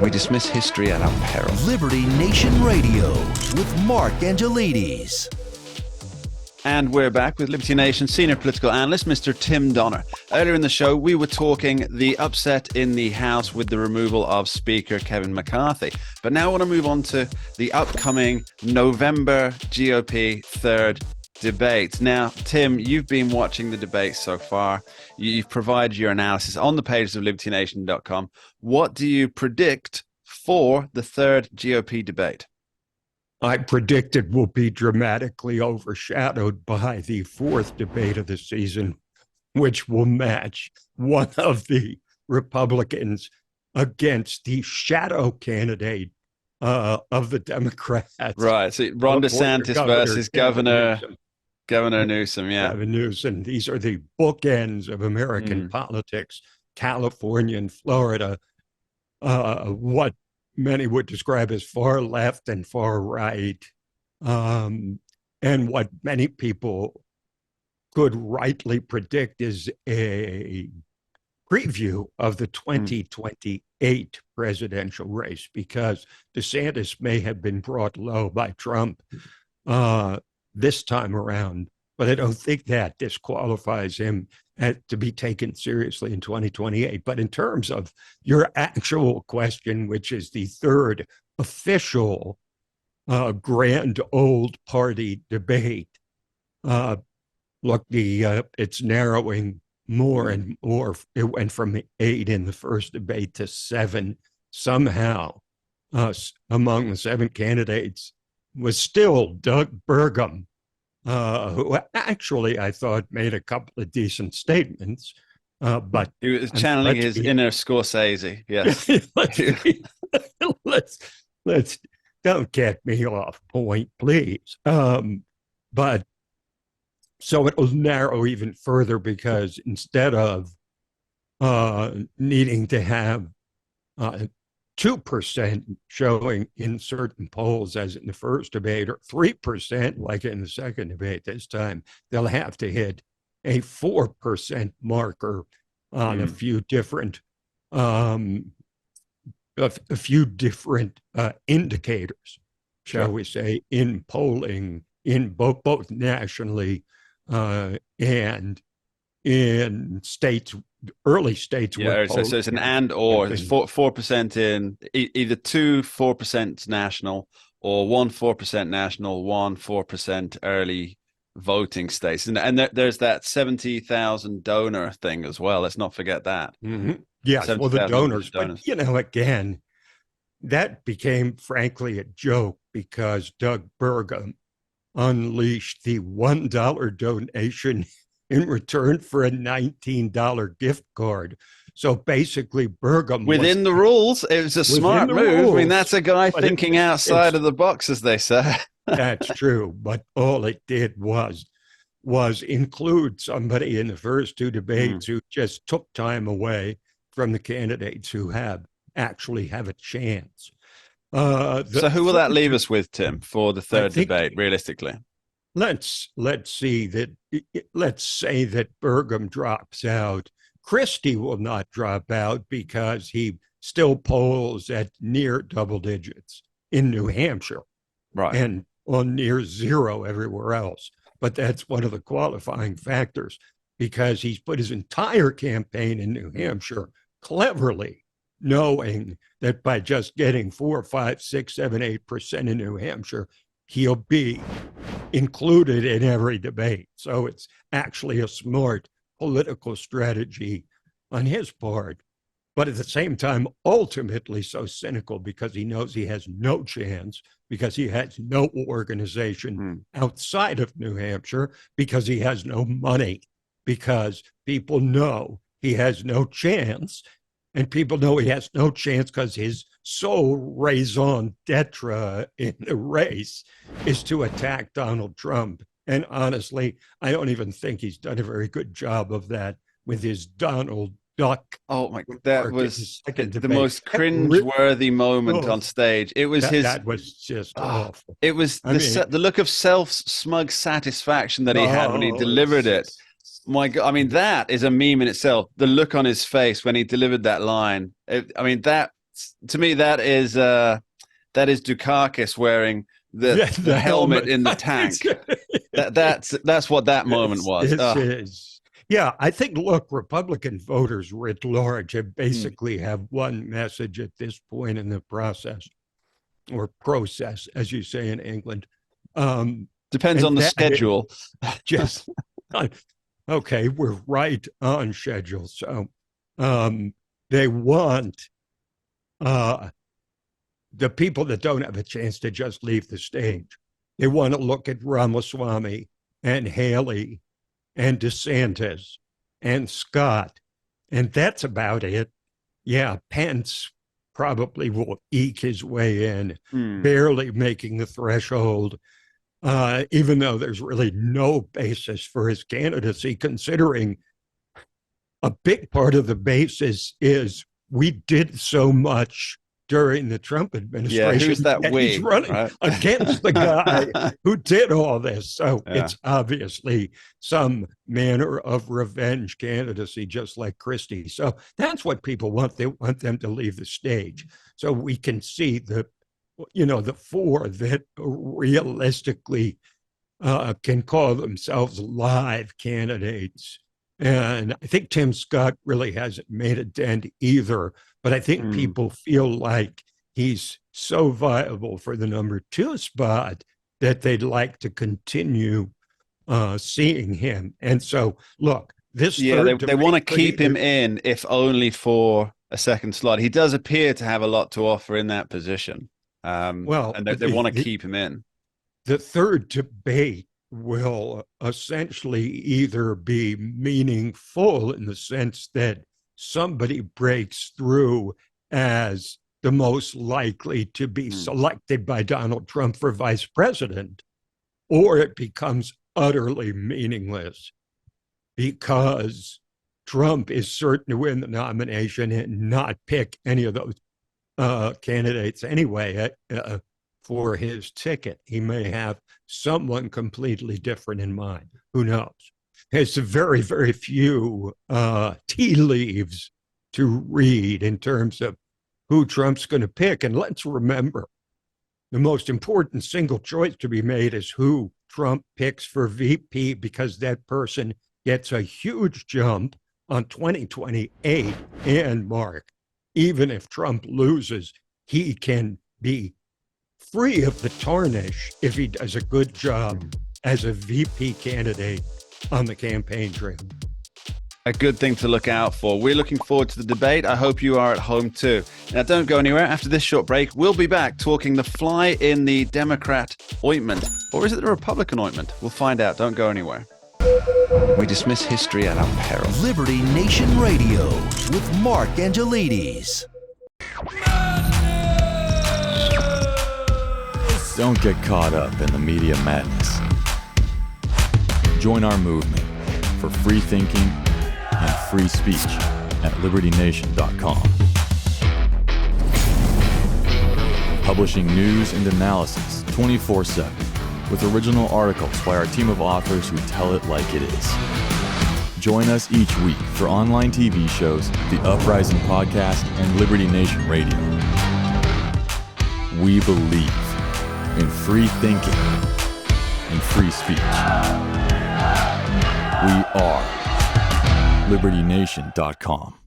We dismiss history at our peril. Liberty Nation Radio with Mark Angelides. And we're back with Liberty Nation senior political analyst, Mr. Tim Donner. Earlier in the show, we were talking the upset in the House with the removal of Speaker Kevin McCarthy. But now I want to move on to the upcoming November GOP third debate. Now, Tim, you've been watching the debate so far. You've provided your analysis on the pages of libertynation.com. What do you predict for the third GOP debate? I predict it will be dramatically overshadowed by the fourth debate of the season, which will match one of the Republicans against the shadow candidate of the Democrats. Right. So Ron DeSantis versus Governor Newsom. Yeah. Gavin Newsom. These are the bookends of American politics, California and Florida. What many would describe as far left and far right, and what many people could rightly predict is a preview of the 2028 presidential race, because DeSantis may have been brought low by Trump this time around, but I don't think that disqualifies him to be taken seriously in 2028. But in terms of your actual question, which is the third official grand old party debate, look, it's narrowing more and more. It went from 8 in the first debate to 7. Somehow, among the 7 candidates was still Doug Burgum, who actually I thought made a couple of decent statements. But he was channeling his inner Scorsese. Yes. let's don't get me off point, please. But so it will narrow even further, because instead of needing to have 2% showing in certain polls, as in the first debate, or 3% like in the second debate this time, they'll have to hit a 4% marker on a few different indicators, shall we say, in polling, in both nationally and in states, early states. Yeah, so it's an and/or. It's 4% in either 4% national, or 4% national, 4% early voting states, and there's that 70,000 donor thing as well. Let's not forget that. Yes, well, the donors, but again, that became frankly a joke, because Doug Burgum unleashed the $1 donation in return for a $19 gift card. So basically, Burgum within the rules. It was a smart move. I mean, that's a guy thinking outside of the box, as they say. That's true, but all it did was include somebody in the first 2 debates who just took time away from the candidates who actually have a chance. So who will that leave us with, Tim, for the third debate, realistically? Let's say that Burgum drops out. Christie will not drop out, because he still polls at near double digits in New Hampshire, right, and on near 0 everywhere else. But that's one of the qualifying factors, because he's put his entire campaign in New Hampshire cleverly, knowing that by just getting 4, 5, 6, 7, 8% in New Hampshire, he'll be included in every debate. So it's actually a smart political strategy on his part, but at the same time, ultimately so cynical, because he knows he has no chance, because he has no organization outside of New Hampshire, because he has no money, because people know he has no chance. And people know he has no chance because his sole raison d'etre in the race is to attack Donald Trump. And honestly, I don't even think he's done a very good job of that with his Donald Duck. Oh my God, that was the most cringe-worthy moment on stage. It was that was just awful. It was the look of self-smug satisfaction that he had when he delivered it. My God, I mean, that is a meme in itself. The look on his face when he delivered that line. That to me, that is Dukakis wearing the helmet in the tank. That's what that moment was. Is. Yeah, I think, look, Republican voters writ large basically have one message at this point in the process, or process, as you say in England. Depends on the schedule. Just okay, we're right on schedule. So they want the people that don't have a chance to just leave the stage. They want to look at Ramaswamy and Haley and DeSantis and Scott, and that's about it. Yeah, Pence probably will eke his way in, barely making the threshold, even though there's really no basis for his candidacy, considering a big part of the basis is we did so much during the Trump administration. Yeah, who's that we? He's running against the guy who did all this. So it's obviously some manner of revenge candidacy, just like Christie. So that's what people want. They want them to leave the stage. So we can see the four that realistically can call themselves live candidates. And I think Tim Scott really hasn't made a dent either. But I think people feel like he's so viable for the number 2 spot that they'd like to continue seeing him. And so, look, this they want to keep him in, if only for a second slot. He does appear to have a lot to offer in that position. And they want to keep him in. The third debate will essentially either be meaningful in the sense that somebody breaks through as the most likely to be selected by Donald Trump for vice president, or it becomes utterly meaningless because Trump is certain to win the nomination and not pick any of those candidates anyway for his ticket. He may have someone completely different in mind. Who knows? There's very, very few tea leaves to read in terms of who Trump's going to pick. And let's remember, the most important single choice to be made is who Trump picks for VP, because that person gets a huge jump on 2028. And Mark, even if Trump loses, he can be free of the tarnish if he does a good job as a VP candidate on the campaign trail. A good thing to look out for. We're looking forward to the debate. I hope you are at home too. Now, don't go anywhere. After this short break, we'll be back talking the fly in the Democrat ointment. Or is it the Republican ointment? We'll find out. Don't go anywhere. We dismiss history at our peril. Liberty Nation Radio with Mark Angelides. Don't get caught up in the media madness. Join our movement for free thinking and free speech at libertynation.com. Publishing news and analysis 24/7 with original articles by our team of authors who tell it like it is. Join us each week for online TV shows, The Uprising Podcast, and Liberty Nation Radio. We believe in free thinking and free speech. We are libertynation.com.